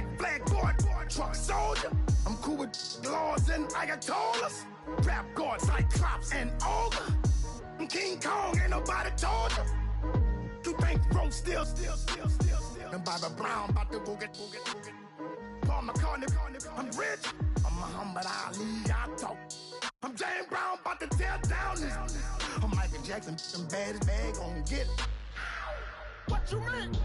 black flag board, truck soldier. I'm cool with laws and ayatollahs. Rap gods like Cyclops and Olga. I'm King Kong, ain't nobody told you. You think from still. And Bobby Brown about to go get. Paul McCartney, I'm rich. I'm Muhammad Ali, I talk. I'm James Brown, about to tear down this. I'm Michael Jackson, some bad bag gon' get it. What you mean?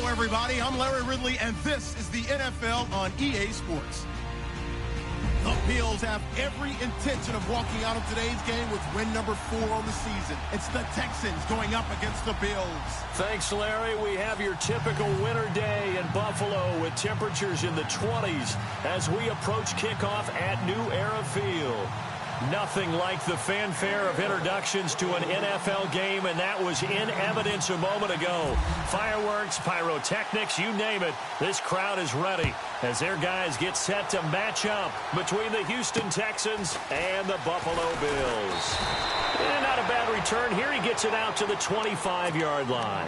Everybody, I'm Larry Ridley, and this is the NFL on EA Sports. The Bills have every intention of walking out of today's game with win number 4 on the season. It's the Texans going up against the Bills. Thanks, Larry. We have your typical winter day in Buffalo with temperatures in the 20s as we approach kickoff at New Era Field. Nothing like the fanfare of introductions to an NFL game, and that was in evidence a moment ago. Fireworks, pyrotechnics, you name it. This crowd is ready as their guys get set to match up between the Houston Texans and the Buffalo Bills. And not a bad return here. He gets it out to the 25-yard line.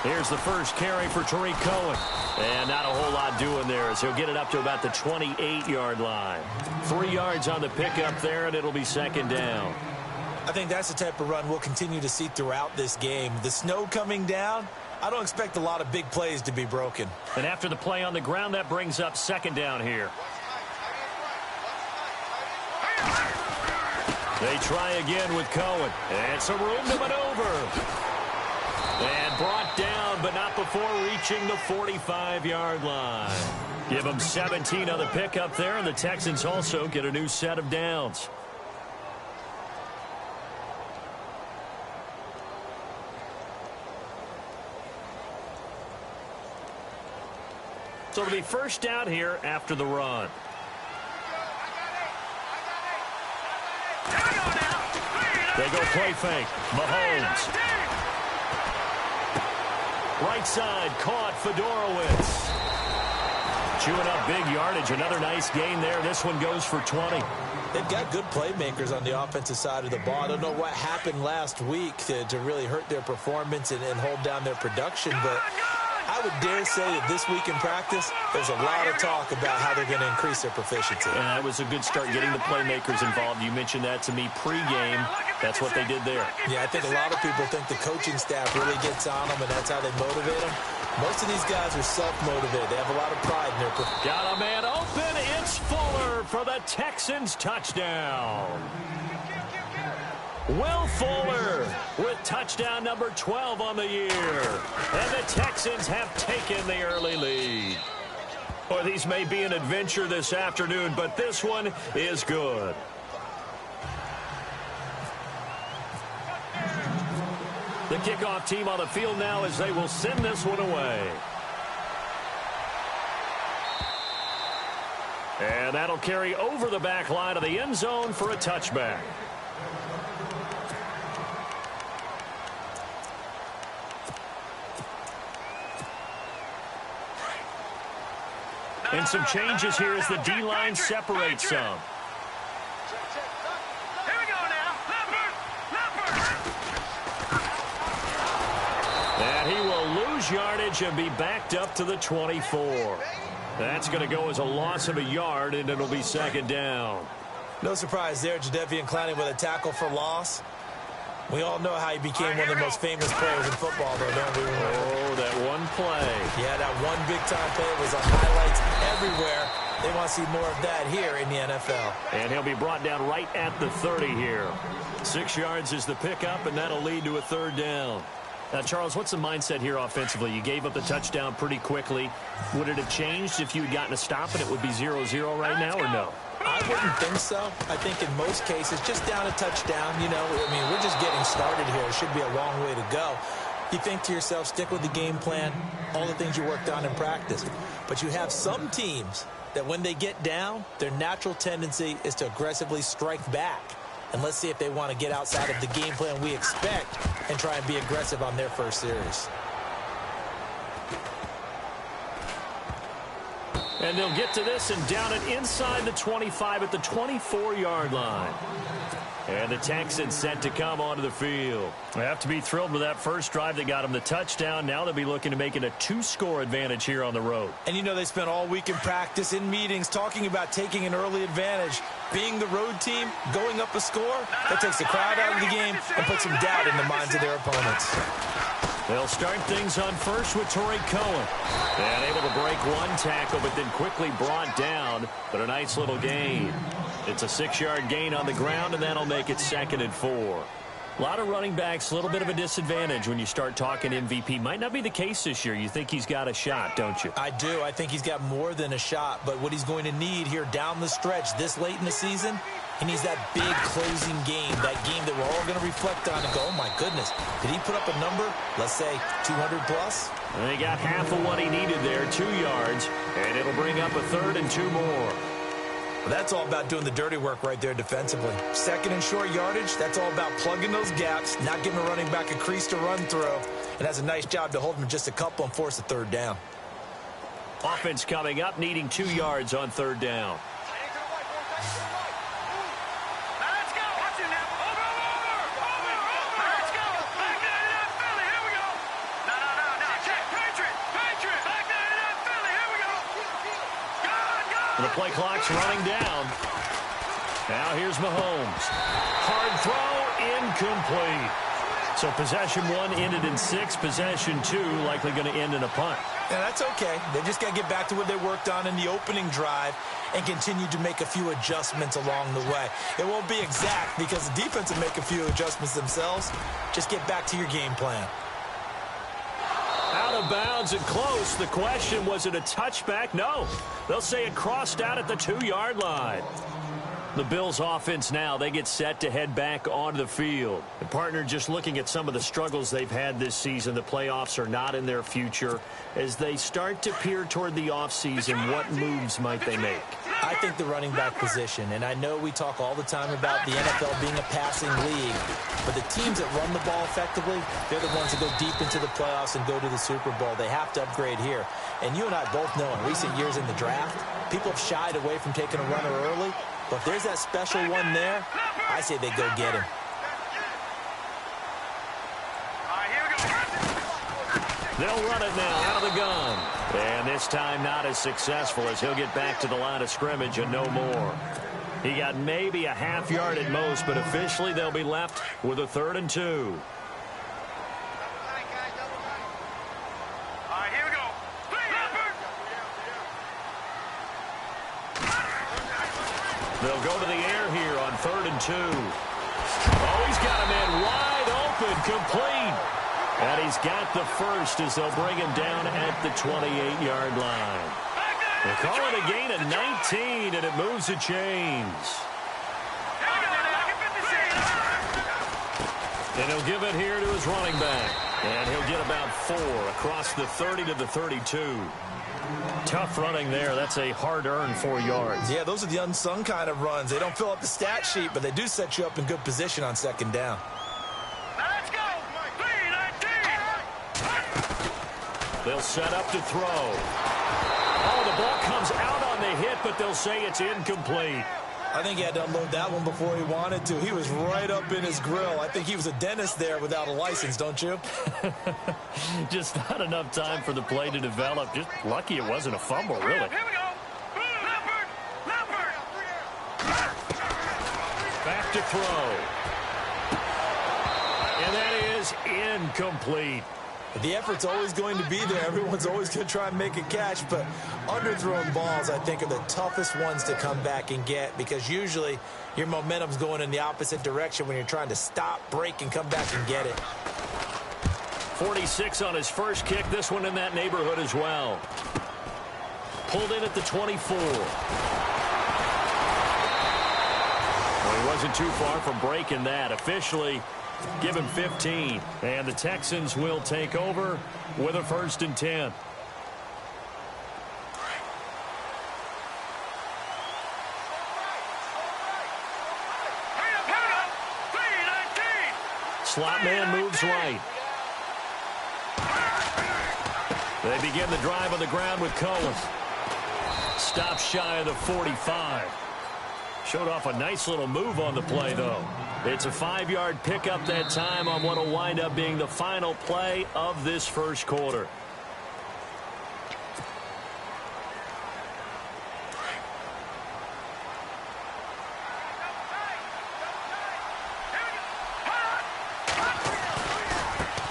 Here's the first carry for Tariq Cohen. And not a whole lot doing there as he'll get it up to about the 28-yard line. 3 yards on the pickup there, and it'll be second down. I think that's the type of run we'll continue to see throughout this game. The snow coming down, I don't expect a lot of big plays to be broken. And after the play on the ground, that brings up second down here. They try again with Cohen. And some room to maneuver. And brought down, but not before reaching the 45-yard line. Give them 17 on the pickup there, and the Texans also get a new set of downs. So it'll be first down here after the run. They go play fake. Mahomes. Right side, caught Fedorowicz. Chewing up big yardage. Another nice gain there. This one goes for 20. They've got good playmakers on the offensive side of the ball. I don't know what happened last week to really hurt their performance and hold down their production, but I would dare say that this week in practice, there's a lot of talk about how they're going to increase their proficiency. And that was a good start getting the playmakers involved. You mentioned that to me pregame. That's what they did there. Yeah, I think a lot of people think the coaching staff really gets on them, and that's how they motivate them. Most of these guys are self-motivated. They have a lot of pride in their performance. Got a man open. It's Fuller for the Texans touchdown. Will Fuller with touchdown number 12 on the year. And the Texans have taken the early lead. Boy, these may be an adventure this afternoon, but this one is good. The kickoff team on the field now as they will send this one away. And that'll carry over the back line of the end zone for a touchback. And some changes here as the D-line separates some. Here we go now. And he will lose yardage and be backed up to the 24. That's going to go as a loss of a yard, and it'll be second down. No surprise there, Jadeveon Clowney with a tackle for loss. We all know how he became one of the most famous players in football, though, don't we? Oh, that one play. Yeah, that one big-time play was on highlights everywhere. They want to see more of that here in the NFL. And he'll be brought down right at the 30 here. 6 yards is the pickup, and that'll lead to a third down. Now, Charles, what's the mindset here offensively? You gave up the touchdown pretty quickly. Would it have changed if you had gotten a stop and it would be 0-0 right now, or no? I wouldn't think so. I think in most cases, just down a touchdown, you know, I mean, we're just getting started here. It should be a long way to go. You think to yourself, stick with the game plan, all the things you worked on in practice. But you have some teams that when they get down, their natural tendency is to aggressively strike back. And let's see if they want to get outside of the game plan we expect and try and be aggressive on their first series. And they'll get to this and down it inside the 25 at the 24-yard line. And the Texans set to come onto the field. They have to be thrilled with that first drive. They got them the touchdown. Now they'll be looking to make it a 2-score advantage here on the road. And you know they spent all week in practice, in meetings, talking about taking an early advantage. Being the road team, going up a score, that takes the crowd out of the game and puts some doubt in the minds of their opponents. They'll start things on first with Torrey Cohen. And able to break one tackle, but then quickly brought down. But a nice little gain. It's a 6-yard gain on the ground, and that'll make it 2nd and 4. A lot of running backs, a little bit of a disadvantage when you start talking MVP. Might not be the case this year. You think he's got a shot, don't you? I do. I think he's got more than a shot. But what he's going to need here down the stretch this late in the season, he needs that big closing game, that game that we're all going to reflect on and go, oh, my goodness, did he put up a number, let's say, 200 plus? And he got half of what he needed there, 2 yards, and it'll bring up a 3rd and 2 more. Well, that's all about doing the dirty work right there defensively. 2nd and short yardage, that's all about plugging those gaps, not giving a running back a crease to run through, and has a nice job to hold him just a couple and force a 3rd down. Offense coming up, needing 2 yards on 3rd down. The play clock's running down. Now here's Mahomes. Hard throw, incomplete. So possession 1 ended in 6. Possession 2 likely going to end in a punt. Yeah, that's okay. They just got to get back to what they worked on in the opening drive and continue to make a few adjustments along the way. It won't be exact because the defense will make a few adjustments themselves. Just get back to your game plan. Out of bounds and close. The question, was it a touchback? No. They'll say it crossed out at the 2-yard line. The Bills offense now, they get set to head back onto the field. And partner, just looking at some of the struggles they've had this season, the playoffs are not in their future. As they start to peer toward the offseason, what moves might they make? I think the running back position, and I know we talk all the time about the NFL being a passing league, but the teams that run the ball effectively, they're the ones that go deep into the playoffs and go to the Super Bowl. They have to upgrade here. And you and I both know in recent years in the draft, people have shied away from taking a runner early. But if there's that special one there, I say they go get him. They'll run it now out of the gun. And this time not as successful as he'll get back to the line of scrimmage and no more. He got maybe a half yard at most, but officially they'll be left with a 3rd and 2. They'll go to the air here on 3rd and 2. Oh, he's got him in wide open, complete. And he's got the first as they'll bring him down at the 28-yard line. They call it a gain of 19, and it moves the chains. And he'll give it here to his running back. And he'll get about 4 across the 30 to the 32. Tough running there. That's a hard-earned 4 yards. Yeah, those are the unsung kind of runs. They don't fill up the stat sheet, but they do set you up in good position on 2nd down. Let's go! They'll set up to throw. Oh, the ball comes out on the hit, but they'll say it's incomplete. I think he had to unload that one before he wanted to. He was right up in his grill. I think he was a dentist there without a license, don't you? Just not enough time for the play to develop. Just lucky it wasn't a fumble, really. Here we go. Leopard. Back to throw. And that is incomplete. The effort's always going to be there. Everyone's always going to try and make a catch, but underthrown balls, I think, are the toughest ones to come back and get because usually your momentum's going in the opposite direction when you're trying to stop, break, and come back and get it. 46 on his first kick. This one in that neighborhood as well. Pulled in at the 24. Well, he wasn't too far from breaking that. Officially, give him 15. And the Texans will take over with a 1st and 10. Slot man moves right. They begin the drive on the ground with Cohen. Stop shy of the 45. Showed off a nice little move on the play, though. It's a 5-yard pickup that time on what will wind up being the final play of this first quarter.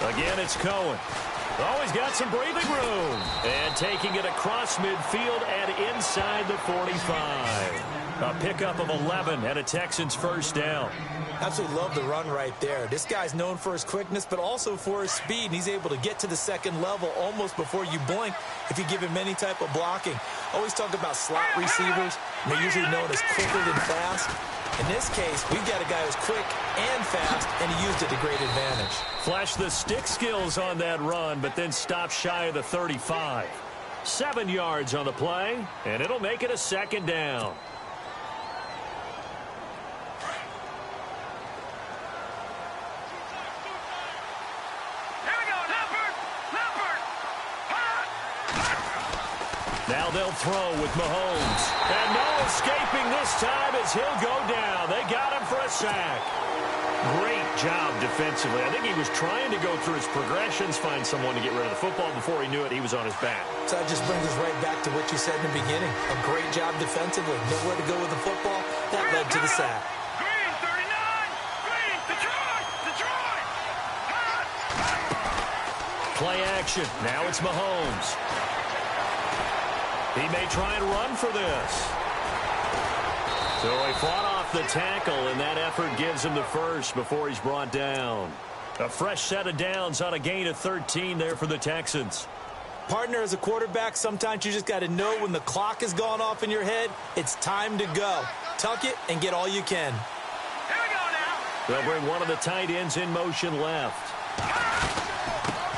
Again, it's Cohen. Oh, he's got some breathing room. And taking it across midfield and inside the 45. A pickup of 11 and a Texans 1st down. Absolutely love the run right there. This guy's known for his quickness, but also for his speed. And he's able to get to the second level almost before you blink if you give him any type of blocking. Always talk about slot receivers. They're usually known as quicker than fast. In this case, we've got a guy who's quick and fast, and he used it to great advantage. Flash the stick skills on that run, but then stop shy of the 35. 7 yards on the play, and it'll make it a 2nd down. Now they'll throw with Mahomes. And no escaping this time as he'll go down. They got him for a sack. Great job defensively. I think he was trying to go through his progressions, find someone to get rid of the football. Before he knew it, he was on his back. So that just brings us right back to what you said in the beginning. A great job defensively. Nowhere to go with the football. That led to the sack. Green, 39! Green, Detroit! Play action. Now it's Mahomes. He may try and run for this. So he fought off the tackle, and that effort gives him the first before he's brought down. A fresh set of downs on a gain of 13 there for the Texans. Partner, as a quarterback, sometimes you just got to know when the clock has gone off in your head, it's time to go. Tuck it and get all you can. Here we go now. They'll bring one of the tight ends in motion left.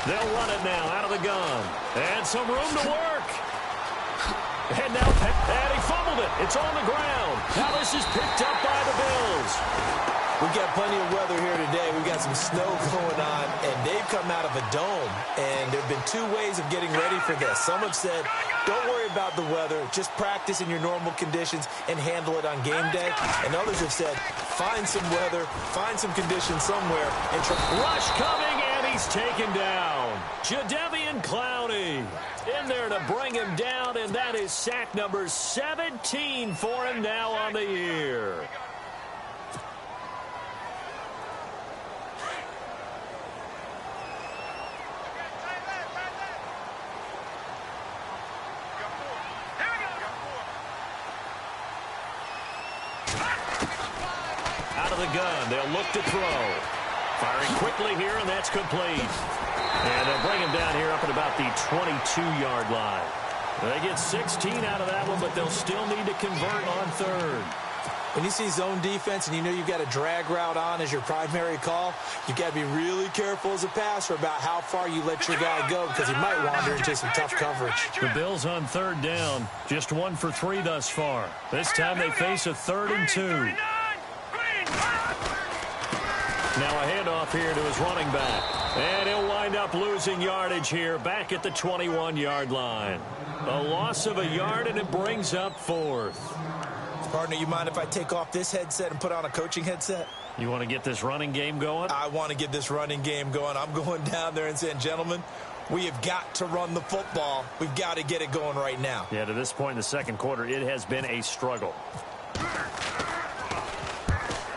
They'll run it now out of the gun. And some room to work. And now, and he fumbled it. It's on the ground. Now this is picked up by the Bills. We've got plenty of weather here today. We've got some snow going on, and they've come out of a dome. And there have been 2 ways of getting ready for this. Some have said, don't worry about the weather. Just practice in your normal conditions and handle it on game day. And others have said, find some weather, find some conditions somewhere. And rush coming, and he's taken down. Jadeveon Clowney in there to bring him down, and that is sack number 17 for him now on the year. Out of the gun, they'll look to throw. Firing quickly here, and that's complete. And they'll bring him down here up at about the 22-yard line. They get 16 out of that one, but they'll still need to convert on 3rd. When you see zone defense and you know you've got a drag route on as your primary call, you've got to be really careful as a passer about how far you let your guy go because he might wander into some tough coverage. The Bills on 3rd down, just 1 for 3 thus far. This time they face a 3rd and 2. Now a handoff here to his running back. And he'll wind up losing yardage here back at the 21-yard line. A loss of a yard, and it brings up 4th. Partner, you mind if I take off this headset and put on a coaching headset? You want to get this running game going? I want to get this running game going. I'm going down there and saying, gentlemen, we have got to run the football. We've got to get it going right now. Yeah, to this point in the second quarter, it has been a struggle.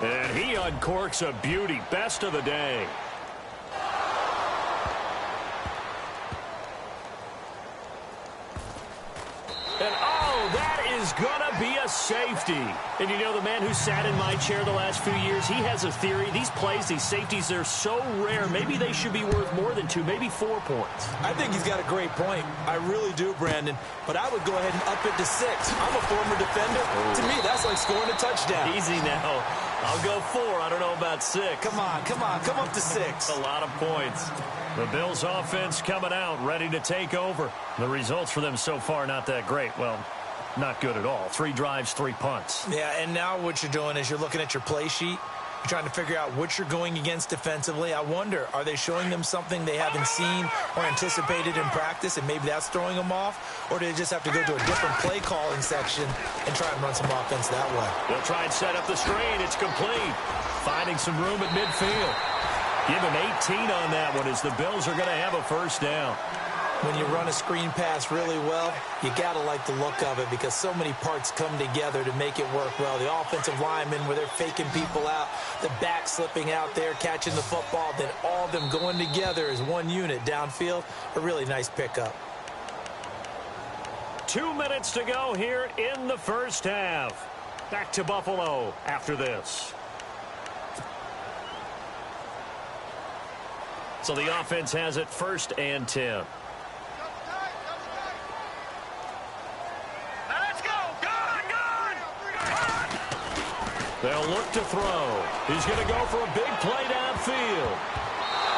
And he uncorks a beauty. Best of the day. the safety. And you know, the man who sat in my chair the last few years, he has a theory. These plays, these safeties, they're so rare. Maybe they should be worth more than 2, maybe 4 points. I think he's got a great point. I really do, Brandon. But I would go ahead and up it to 6. I'm a former defender. To me, that's like scoring a touchdown. Easy now. I'll go 4. I don't know about 6. Come on. Come up to 6. A lot of points. The Bills offense coming out, ready to take over. The results for them so far, not that great. Well, not good at all. 3 drives, 3 punts. Yeah, and now what you're doing is you're looking at your play sheet. You're trying to figure out what you're going against defensively. I wonder, are they showing them something they haven't seen or anticipated in practice, and maybe that's throwing them off? Or do they just have to go to a different play calling section and try and run some offense that way? They'll try and set up the screen. It's complete. Finding some room at midfield. Give him 18 on that one as the Bills are going to have a first down. When you run a screen pass really well, you got to like the look of it because so many parts come together to make it work well. The offensive linemen where they're faking people out, the back slipping out there, catching the football, then all of them going together as one unit downfield. A really nice pickup. 2 minutes to go here in the first half. Back to Buffalo after this. So the offense has it 1st and 10. They'll look to throw. He's going to go for a big play downfield.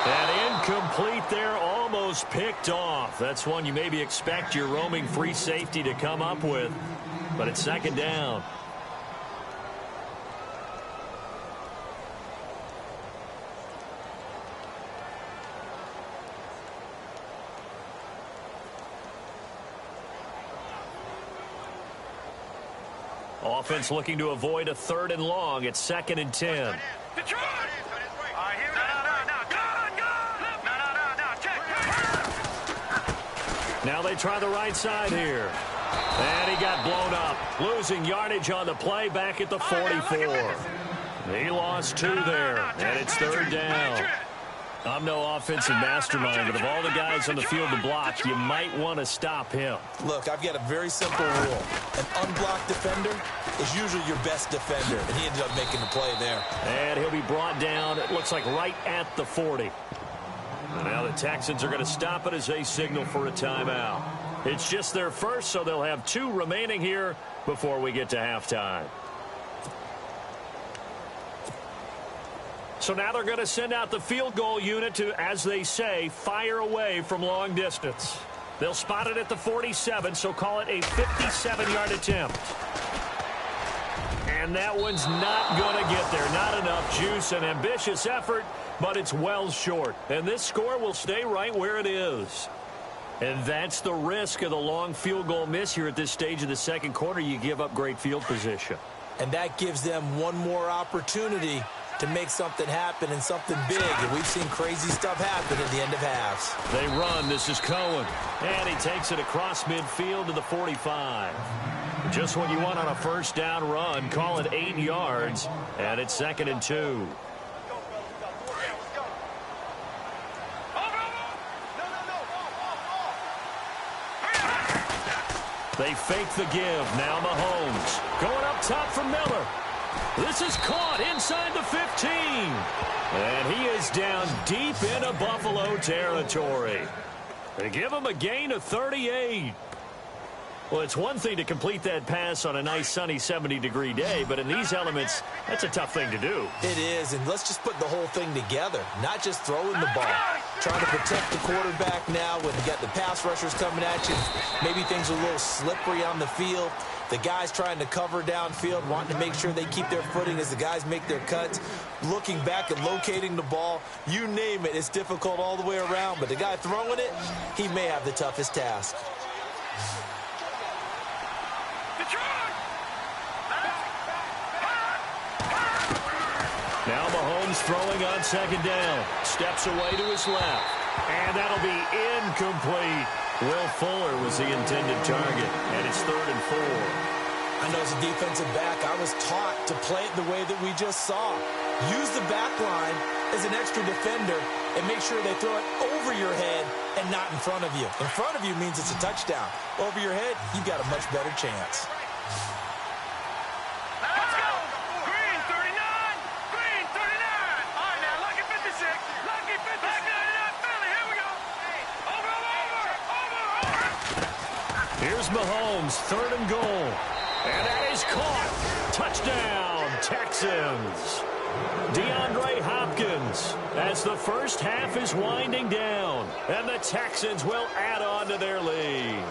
And incomplete there, almost picked off. That's one you maybe expect your roaming free safety to come up with. But it's 2nd down. Offense looking to avoid a 3rd and long. It's 2nd and 10. Now they try the right side here. And he got blown up. Losing yardage on the play back at the 44. He lost 2 there. And it's 3rd down. I'm no offensive mastermind, but of all the guys on the field to block, you might want to stop him. Look, I've got a very simple rule. An unblocked defender is usually your best defender, and he ended up making the play there. And he'll be brought down, it looks like right at the 40. And now the Texans are going to stop it as they signal for a timeout. It's just their first, so they'll have 2 remaining here before we get to halftime. So now they're going to send out the field goal unit to, as they say, fire away from long distance. They'll spot it at the 47, so call it a 57-yard attempt. And that one's not going to get there. Not enough juice, an ambitious effort, but it's well short. And this score will stay right where it is. And that's the risk of the long field goal miss here at this stage of the 2nd quarter. You give up great field position. And that gives them one more opportunity to make something happen and something big. And we've seen crazy stuff happen at the end of halves. They run. This is Cohen. And he takes it across midfield to the 45. Just what you want on a first down run. Call it 8 yards. And it's 2nd and 2. They fake the give. Now Mahomes going up top for Miller. This is caught inside the 15. And he is down deep into Buffalo territory. They give him a gain of 38. Well, it's one thing to complete that pass on a nice sunny 70-degree day, but in these elements, that's a tough thing to do. It is, and let's just put the whole thing together, not just throwing the ball. Trying to protect the quarterback now when you got the pass rushers coming at you. Maybe things are a little slippery on the field. The guys trying to cover downfield, wanting to make sure they keep their footing as the guys make their cuts. Looking back and locating the ball, you name it, it's difficult all the way around. But the guy throwing it, he may have the toughest task. Now Mahomes throwing on 2nd down. Steps away to his left. And that'll be incomplete. Will Fuller was the intended target. And it's 3rd and 4. I know as a defensive back, I was taught to play it the way that we just saw. Use the back line as an extra defender and make sure they throw it over your head and not in front of you. In front of you means it's a touchdown. Over your head, you've got a much better chance. Here's Mahomes, 3rd and goal. And that is caught. Touchdown, Texans. DeAndre Hopkins as the first half is winding down. And the Texans will add on to their lead.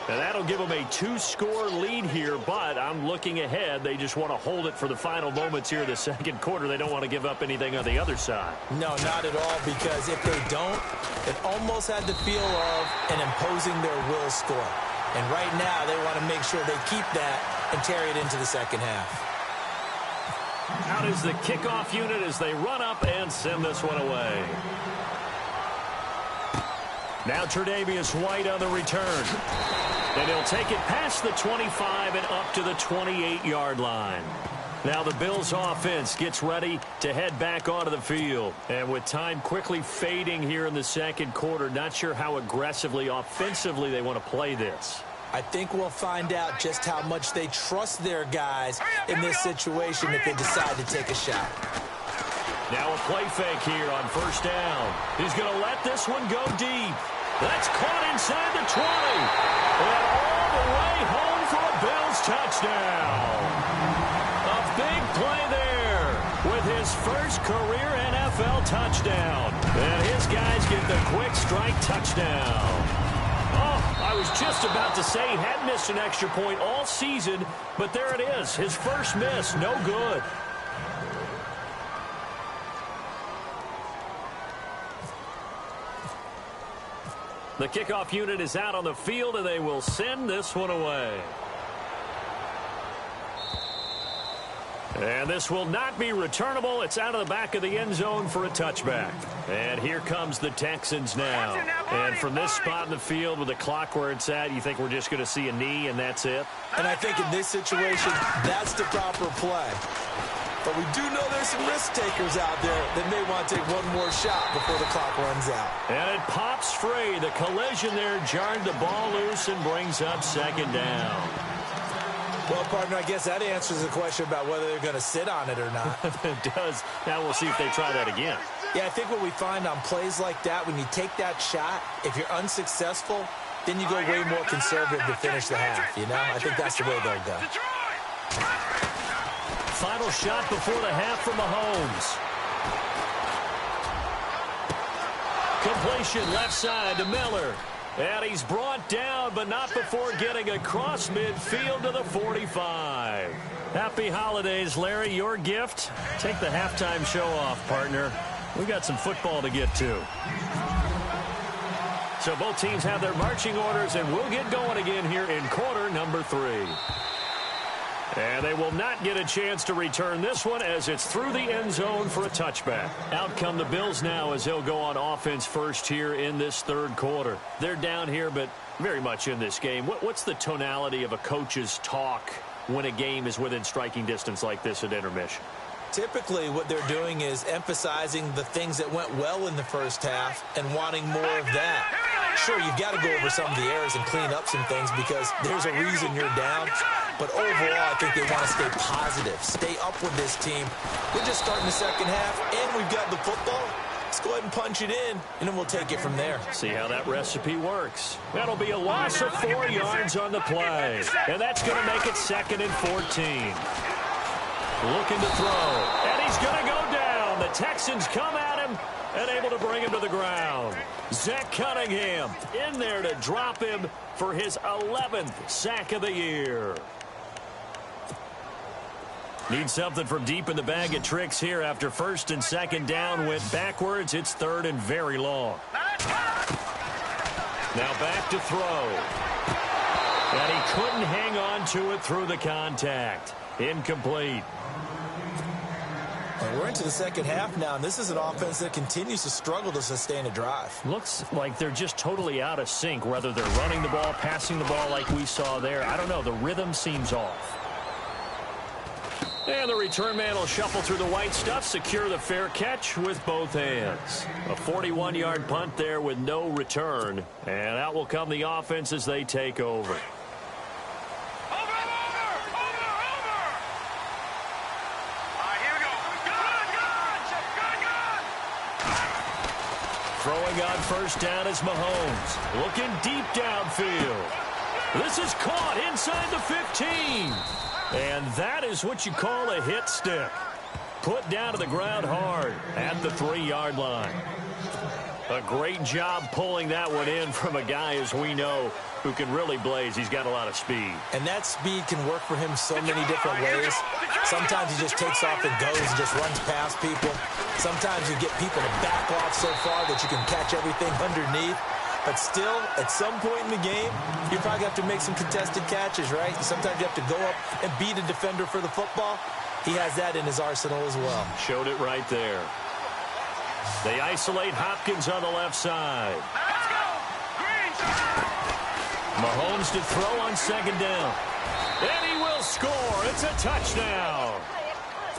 And that'll give them a 2-score lead here, but I'm looking ahead. They just want to hold it for the final moments here in the second quarter. They don't want to give up anything on the other side. No, not at all, because if they don't, it almost had the feel of an imposing their will score. And right now, they want to make sure they keep that and carry it into the second half. Out is the kickoff unit as they run up and send this one away. Now Tre'Davious White on the return. And he'll take it past the 25 and up to the 28-yard line. Now the Bills offense gets ready to head back onto the field. And with time quickly fading here in the second quarter, not sure how aggressively, offensively they want to play this. I think we'll find out just how much they trust their guys in this situation if they decide to take a shot. Now a play fake here on 1st down. He's going to let this one go deep. That's caught inside the 20. And all the way home for a Bills touchdown. A big play there with his first career NFL touchdown. And his guys get the quick strike touchdown. Oh, I was just about to say he had missed an extra point all season, but there it is. His first miss, no good. The kickoff unit is out on the field, and they will send this one away. And this will not be returnable. It's out of the back of the end zone for a touchback. And here comes the Texans now. And from this spot in the field with the clock where it's at, you think we're just going to see a knee and that's it? And I think in this situation, that's the proper play. But we do know there's some risk takers out there that may want to take one more shot before the clock runs out. And it pops free. The collision there jarred the ball loose and brings up 2nd down. Well, partner, I guess that answers the question about whether they're going to sit on it or not. It does. Now we'll see if they try that again. Yeah, I think what we find on plays like that, when you take that shot, if you're unsuccessful, then you go way more conservative to finish the half, you know? I think that's the way they'll go. Final shot before the half from Mahomes. Completion left side to Miller. And he's brought down, but not before getting across midfield to the 45. Happy holidays, Larry. Your gift? Take the halftime show off, partner. We got some football to get to. So both teams have their marching orders, and we'll get going again here in quarter number 3. And they will not get a chance to return this one as it's through the end zone for a touchback. Out come the Bills now as they'll go on offense first here in this 3rd quarter. They're down here, but very much in this game. What's the tonality of a coach's talk when a game is within striking distance like this at intermission? Typically, what they're doing is emphasizing the things that went well in the first half and wanting more of that. Sure, you've got to go over some of the errors and clean up some things because there's a reason you're down. But overall, I think they want to stay positive, stay up with this team. We're just starting the second half, and we've got the football. Let's go ahead and punch it in, and then we'll take it from there. See how that recipe works. That'll be a loss of 4 yards on the play. And that's going to make it 2nd and 14. Looking to throw, and he's going to go down. The Texans come at him and able to bring him to the ground. Zach Cunningham in there to drop him for his 11th sack of the year. Need something from deep in the bag of tricks here after 1st and 2nd down went backwards. It's 3rd and very long. Now back to throw. And he couldn't hang on to it through the contact. Incomplete. And we're into the second half now, and this is an offense that continues to struggle to sustain a drive. Looks like they're just totally out of sync, whether they're running the ball, passing the ball like we saw there. I don't know. The rhythm seems off. And the return man will shuffle through the white stuff, secure the fair catch with both hands. A 41-yard punt there with no return. And out will come the offense as they take over. Throwing on 1st down is Mahomes. Looking deep downfield. This is caught inside the 15. And that is what you call a hit stick. Put down to the ground hard at the 3-yard line. A great job pulling that one in from a guy, as we know, who can really blaze. He's got a lot of speed. And that speed can work for him so many different ways. Sometimes he just takes off and goes and just runs past people. Sometimes you get people to back off so far that you can catch everything underneath. But still, at some point in the game, you probably have to make some contested catches, right? Sometimes you have to go up and beat a defender for the football. He has that in his arsenal as well. Showed it right there. They isolate Hopkins on the left side. Mahomes to throw on 2nd down. And he will score. It's a touchdown.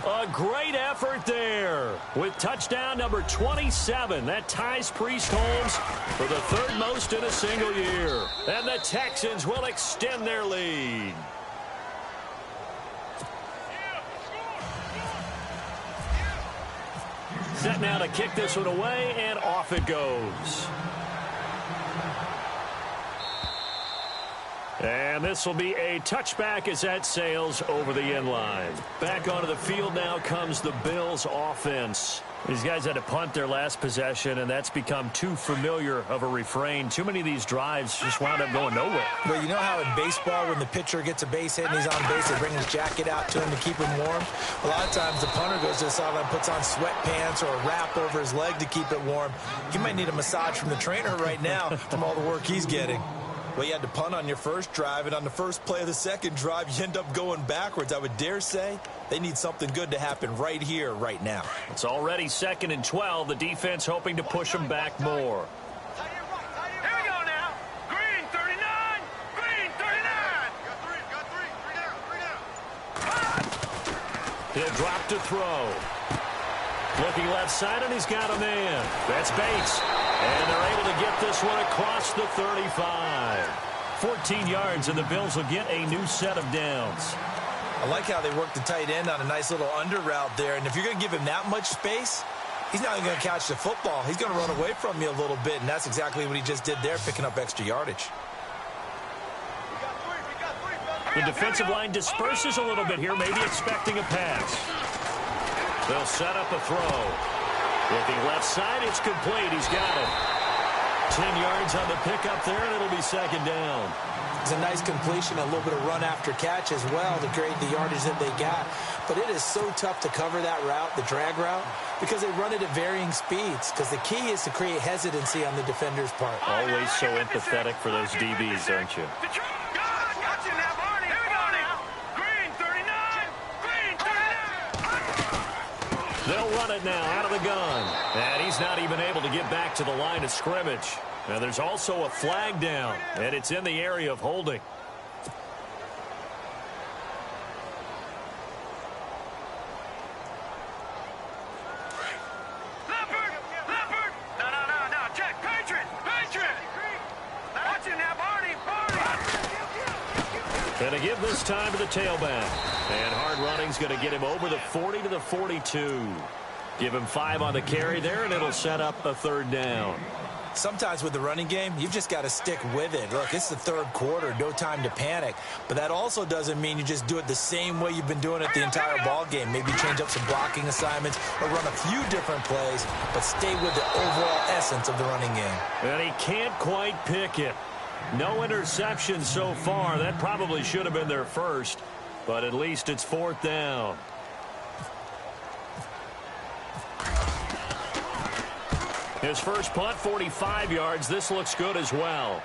A great effort there with touchdown number 27. That ties Priest Holmes for the 3rd most in a single year. And the Texans will extend their lead. Set now to kick this one away, and off it goes. And this will be a touchback as that sails over the end line. Back onto the field now comes the Bills offense. These guys had to punt their last possession, and that's become too familiar of a refrain. Too many of these drives just wound up going nowhere. But you know how in baseball, when the pitcher gets a base hit and he's on base, they bring his jacket out to him to keep him warm? A lot of times the punter goes to the sideline, puts on sweatpants or a wrap over his leg to keep it warm. He might need a massage from the trainer right now from all the work he's getting. Well, you had to punt on your first drive, and on the first play of the second drive, you end up going backwards. I would dare say they need something good to happen right here, right now. It's already 2nd and 12. The defense hoping to push them back more. Here we go now. Green 39. Green 39. Got 3 down. He'll drop to throw. Looking left side, and he's got a man. That's Bates. And they're able to get this one across the 35. 14 yards, and the Bills will get a new set of downs. I like how they work the tight end on a nice little under route there. And if you're going to give him that much space, he's not even going to catch the football. He's going to run away from you a little bit, and that's exactly what he just did there, picking up extra yardage. The defensive line disperses a little bit here, maybe expecting a pass. They'll set up a throw. Looking left side, it's complete. He's got it. 10 yards on the pickup there, and it'll be 2nd down. It's a nice completion, a little bit of run after catch as well to create the yardage that they got. But it is so tough to cover that route, the drag route, because they run it at varying speeds. Because the key is to create hesitancy on the defender's part. Always so empathetic for those DBs, aren't you? They'll run it now out of the gun. And he's not even able to get back to the line of scrimmage. Now there's also a flag down, and it's in the area of holding. And to give this time to the tailback. And hard running's going to get him over the 40 to the 42. Give him 5 on the carry there, and it'll set up a 3rd down. Sometimes with the running game, you've just got to stick with it. Look, it's the 3rd quarter, no time to panic. But that also doesn't mean you just do it the same way you've been doing it the entire ball game. Maybe change up some blocking assignments or run a few different plays, but stay with the overall essence of the running game. And he can't quite pick it. No interceptions so far. That probably should have been their first, but at least it's 4th down. His first punt, 45 yards. This looks good as well.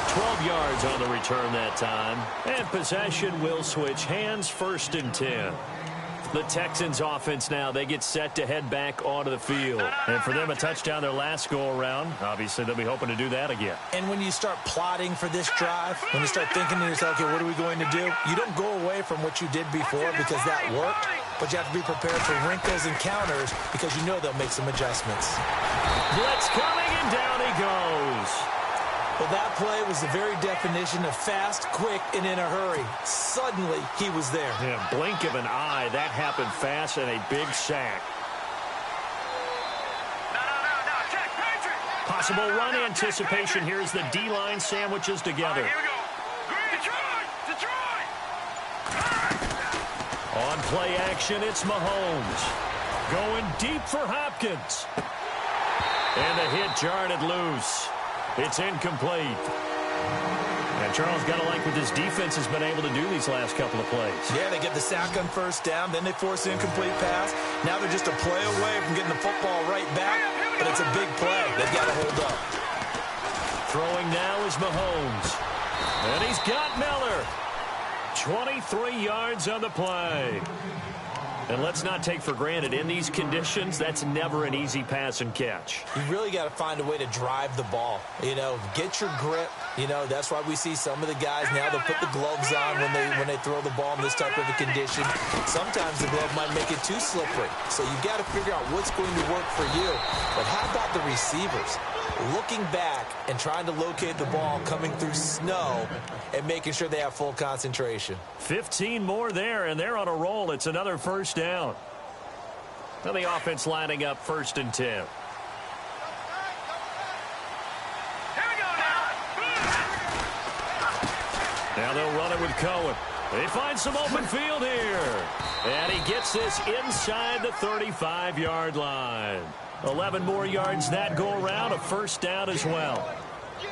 12 yards on the return that time. And possession will switch hands, 1st and 10. The Texans offense now, they get set to head back onto the field. And for them, a touchdown their last go-around. Obviously, they'll be hoping to do that again. And when you start plotting for this drive, when you start thinking to yourself, okay, what are we going to do? You don't go away from what you did before because that worked, but you have to be prepared for wrinkles and counters because you know they'll make some adjustments. Blitz coming, and down he goes. Well, that play was the very definition of fast, quick, and in a hurry. Suddenly, he was there. Yeah, blink of an eye. That happened fast, and a big sack. Possible run anticipation here as the D-line sandwiches together. Here we go. Detroit! On play action, it's Mahomes. Going deep for Hopkins. And the hit jarred it loose. It's incomplete. And Charles, got to like what this defense has been able to do these last couple of plays. Yeah, they get the sack on first down, then they force an incomplete pass. Now they're just a play away from getting the football right back, but it's a big play. They've got to hold up. Throwing now is Mahomes. And he's got Miller. 23 yards on the play. And let's not take for granted, in these conditions, that's never an easy pass and catch. You really got to find a way to drive the ball. You know, get your grip. You know, that's why we see some of the guys now, they'll put the gloves on when they throw the ball in this type of a condition. Sometimes the glove might make it too slippery. So you've got to figure out what's going to work for you. But how about the receivers? Looking back and trying to locate the ball coming through snow and making sure they have full concentration. 15 more there, and they're on a roll. It's another first down. Now the offense lining up 1st and 10. Here we go now. Now they'll run it with Cohen. They find some open field here. And he gets this inside the 35-yard line. 11 more yards that go around, a first down as well.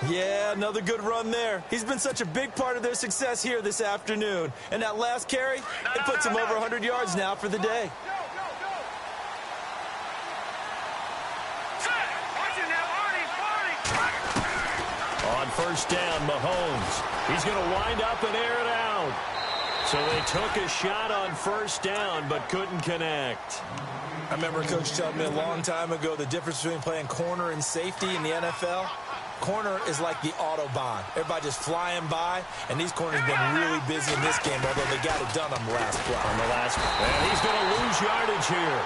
Yeah, another good run there. He's been such a big part of their success here this afternoon. And that last carry, it puts him over 100 yards now for the day. On first down, Mahomes. He's going to wind up and air it out. So they took a shot on first down but couldn't connect. I remember Coach telling me a long time ago the difference between playing corner and safety in the NFL. Corner is like the Autobahn. Everybody just flying by, and these corners have been really busy in this game, although they got it done on the last play. And he's going to lose yardage here.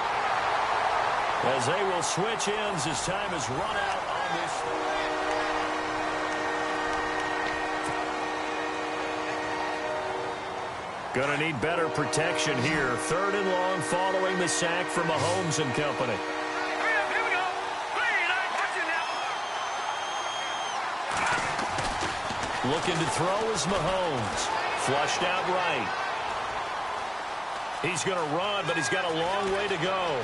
As they will switch ends as time is run out on this. Going to need better protection here. 3rd and long following the sack from Mahomes and company. Here we go. Looking to throw is Mahomes. Flushed out right. He's going to run, but he's got a long way to go.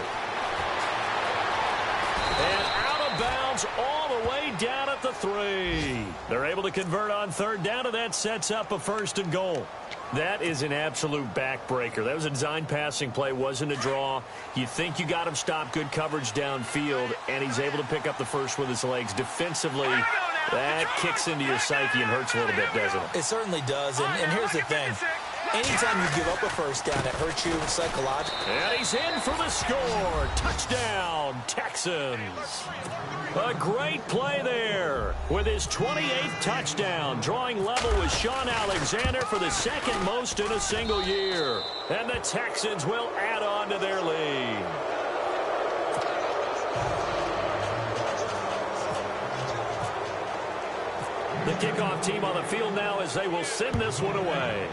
And out of bounds all the way down at the 3. They're able to convert on 3rd down, and that sets up a 1st and goal. That is an absolute backbreaker. That was a design passing play, wasn't a draw. You think you got him stopped, good coverage downfield, and he's able to pick up the first with his legs. Defensively, that kicks into your psyche and hurts a little bit, doesn't it? It certainly does, and here's the thing. Anytime you give up a first down, it hurts you psychologically. And he's in for the score. Touchdown, Texans. A great play there with his 28th touchdown, drawing level with Sean Alexander for the 2nd most in a single year. And the Texans will add on to their lead. The kickoff team on the field now as they will send this one away.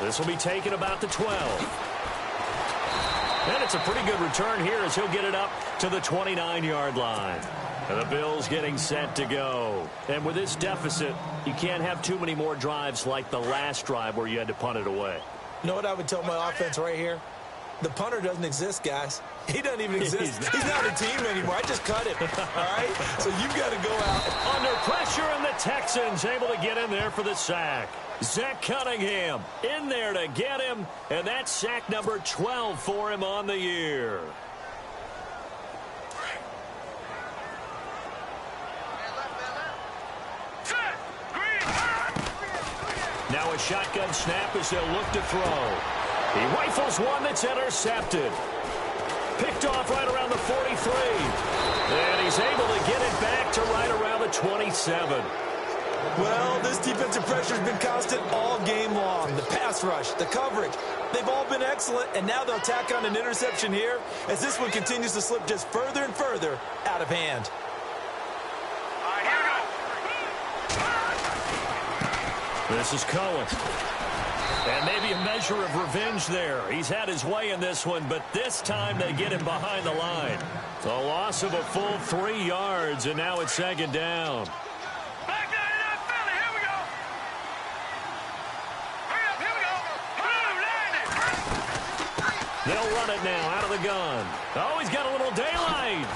This will be taken about the 12. And it's a pretty good return here as he'll get it up to the 29-yard line. And the Bills getting set to go. And with this deficit, you can't have too many more drives like the last drive where you had to punt it away. You know what I would tell my offense right here? The punter doesn't exist, guys. He doesn't even exist. He's not a team anymore. I just cut him. All right? So you've got to go out. Under pressure, and the Texans able to get in there for the sack. Zach Cunningham in there to get him, and that's sack number 12 for him on the year. Now a shotgun snap as they'll look to throw. He rifles one that's intercepted. Picked off right around the 43. And he's able to get it back to right around the 27. Well, this defensive pressure has been constant all game long. The pass rush, the coverage, they've all been excellent, and now they'll tack on an interception here as this one continues to slip just further and further out of hand. All right, here we go. This is Cohen. And maybe a measure of revenge there. He's had his way in this one, but this time they get him behind the line. A loss of a full 3 yards, and now it's second down. Back down in that Philly. Here we go. Hurry up. Here we go. They'll run it now out of the gun. Oh, he's got a little daylight.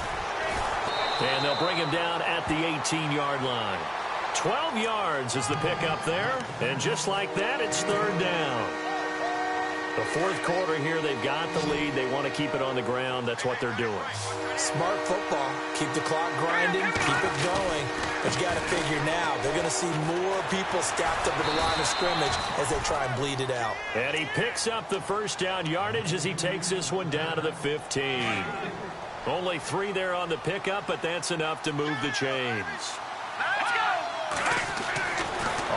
And they'll bring him down at the 18-yard line. 12 yards is the pickup there. And just like that, it's third down. The fourth quarter here, they've got the lead. They want to keep it on the ground. That's what they're doing. Smart football. Keep the clock grinding. Keep it going. But you got to figure now, they're going to see more people stacked up at the line of scrimmage as they try and bleed it out. And he picks up the first down yardage as he takes this one down to the 15. Only 3 there on the pickup, but that's enough to move the chains. Let's go.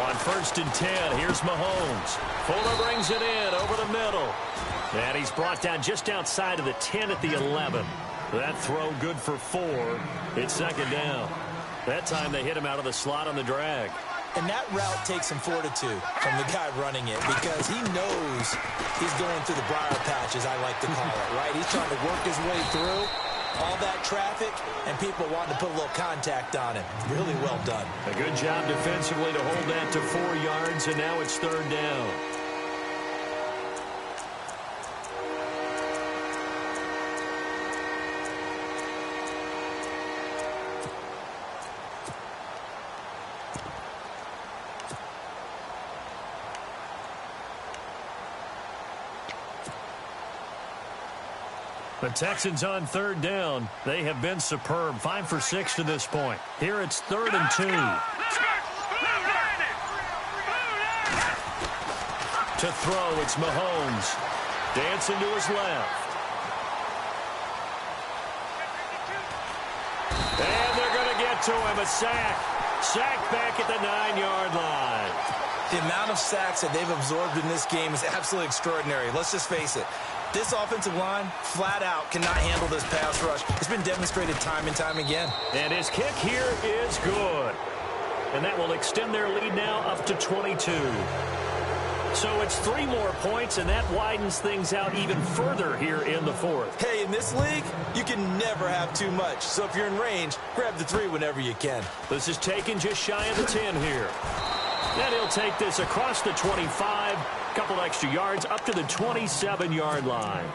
On 1st and 10, here's Mahomes. Fuller brings it in over the middle. And he's brought down just outside of the 10 at the 11. That throw good for 4. It's second down. That time they hit him out of the slot on the drag. And that route takes some fortitude from the guy running it because he knows he's going through the briar patch, as I like to call it, right? He's trying to work his way through all that traffic and people wanting to put a little contact on him. Really well done. A good job defensively to hold that to 4 yards, and now it's third down. The Texans on third down. They have been superb. 5 for 6 to this point. Here it's 3rd and 2. To throw, it's Mahomes. Dancing to his left. And they're going to get to him. A sack. Sack back at the 9-yard line. The amount of sacks that they've absorbed in this game is absolutely extraordinary. Let's just face it. This offensive line, flat out, cannot handle this pass rush. It's been demonstrated time and time again. And his kick here is good. And that will extend their lead now up to 22. So it's 3 more points, and that widens things out even further here in the fourth. Hey, in this league, you can never have too much. So if you're in range, grab the 3 whenever you can. This is taken just shy of the 10 here. And he'll take this across the 25. Couple extra yards up to the 27-yard line.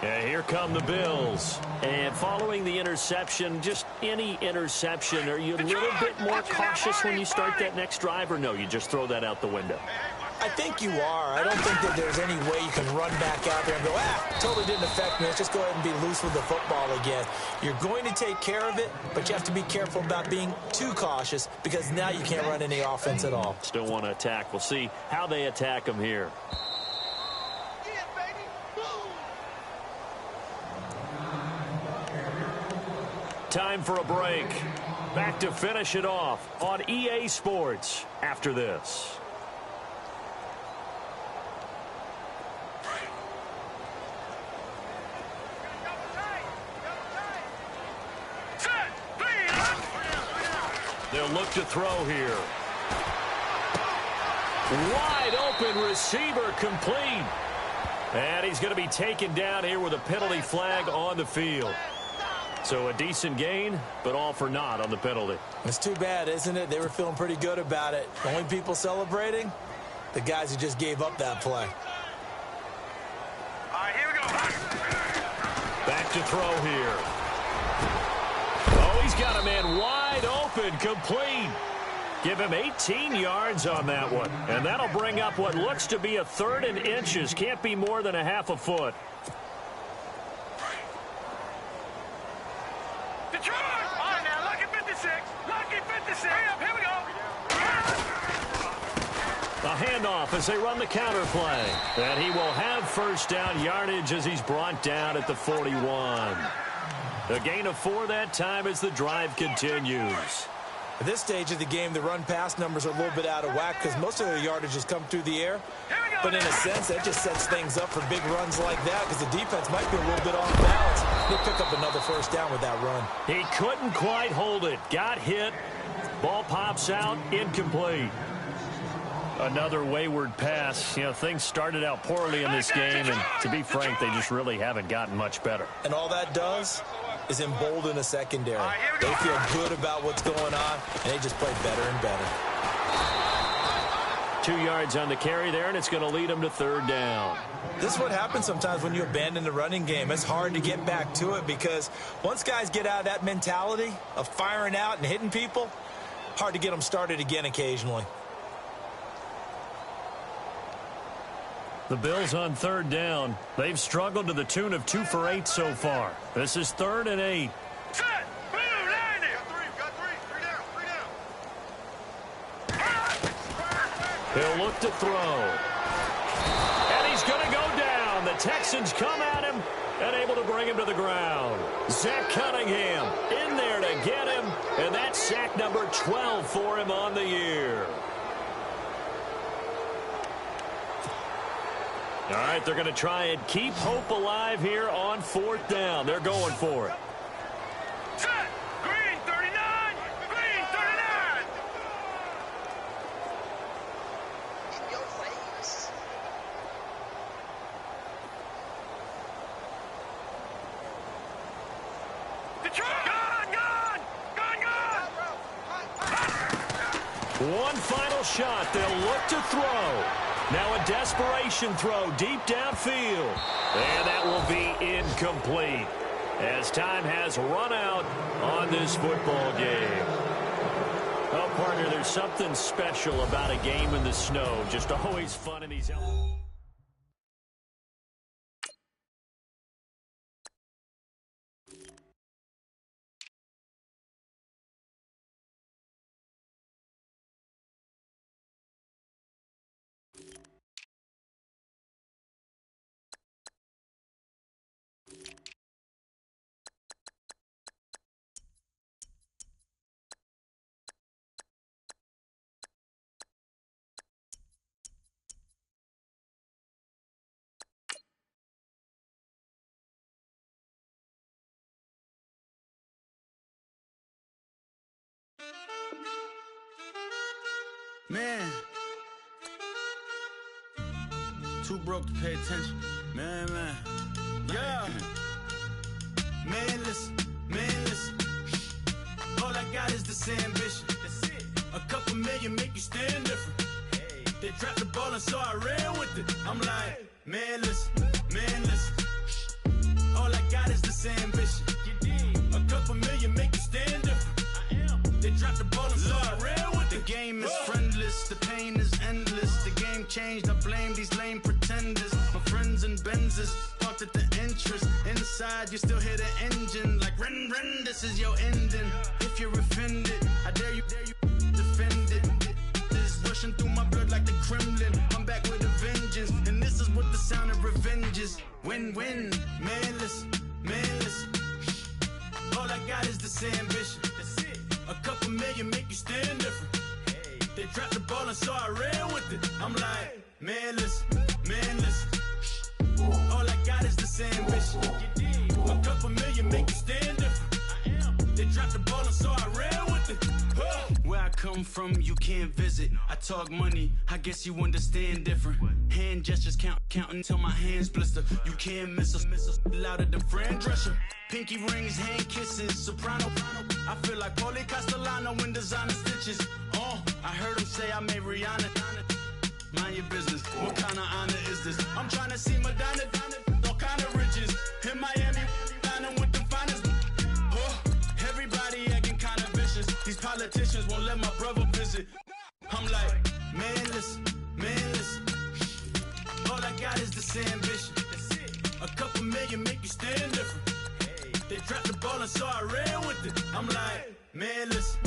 And here come the Bills. And following the interception, just any interception, are you a little bit more cautious when you start that next drive, or no, you just throw that out the window? I think you are. I don't think that there's any way you can run back out there and go, totally didn't affect me. Let's just go ahead and be loose with the football again. You're going to take care of it, but you have to be careful about being too cautious because now you can't run any offense at all. Still want to attack. We'll see how they attack them here. Time for a break. Back to finish it off on EA Sports after this. They'll look to throw here. Wide open receiver complete. And he's going to be taken down here with a penalty flag on the field. So a decent gain, but all for naught on the penalty. It's too bad, isn't it? They were feeling pretty good about it. The only people celebrating, the guys who just gave up that play. All right, here we go. Back to throw here. Oh, he's got a man wide open, complete. Give him 18 yards on that one. And that'll bring up what looks to be a 3rd and inches. Can't be more than a half a foot. Detroit! All right, now, lucky 56. Lucky 56. Here we go. A handoff as they run the counter play. And he will have first down yardage as he's brought down at the 41. A gain of 4 that time as the drive continues. At this stage of the game, the run-pass numbers are a little bit out of whack because most of their yardage has come through the air. But in a sense, that just sets things up for big runs like that because the defense might be a little bit off balance. They pick up another first down with that run. He couldn't quite hold it. Got hit. Ball pops out. Incomplete. Another wayward pass. You know, things started out poorly in this game, and to be frank, they just really haven't gotten much better. And all that does is embolden a secondary. They feel good about what's going on, and they just play better and better. 2 yards on the carry there, and it's going to lead them to third down. This is what happens sometimes when you abandon the running game. It's hard to get back to it because once guys get out of that mentality of firing out and hitting people, hard to get them started again occasionally. The Bills on third down. They've struggled to the tune of 2 for 8 so far. This is 3rd and 8. Set. Boom. Line it. Got three. Three down. He'll look to throw. And he's going to go down. The Texans come at him and able to bring him to the ground. Zach Cunningham in there to get him. And that's sack number 12 for him on the year. All right, they're going to try and keep hope alive here on 4th down. They're going for it. Set. Green 39. Green 39. In your face. Gone. One final shot. They'll look to throw. Now a desperation throw deep downfield. And that will be incomplete as time has run out on this football game. Oh, partner, there's something special about a game in the snow. Just always fun in these elements. Man, too broke to pay attention. Man. Yeah. Man, listen. All I got is this ambition. That's it. A couple million make you stand different. Hey. They dropped the ball and so I ran with it. I'm like, man, listen. All I got is this ambition. A couple million make you stand different. I am. They dropped the ball and so I ran with it. The game is friendless, the pain is endless. The game changed, I blame these lame pretenders. My friends and Benzes parked at the entrance. Inside, you still hear the engine. Like, ren, this is your ending. If you're offended, I dare you defend it. This is rushing through my blood like the Kremlin. I'm back with a vengeance, and this is what the sound of revenge is. Win-win, man, listen. All I got is this ambition. That's it. A couple million make you stand different. They dropped the ball and so I ran with it. I'm like, man, listen. All I got is this ambition. A couple million make you stand different. I am. They dropped the ball and so I ran with it. Where I come from, you can't visit. I talk money, I guess you understand different. Hand gestures counting till my hands blister. You can't miss us louder than Fran Drescher. Pinky rings, hand kisses, soprano. I feel like Paulie Castellano in designer stitches. I heard him say I made Rihanna. Mind your business. What kind of honor is this? I'm trying to see Madonna, all kind of riches. In Miami, dining with the finest. Everybody acting kind of vicious. These politicians won't let my brother visit. I'm like, man, listen. All I got is this ambition. A couple million make you stand different. They dropped the ball and so I ran with it. I'm like, man, listen.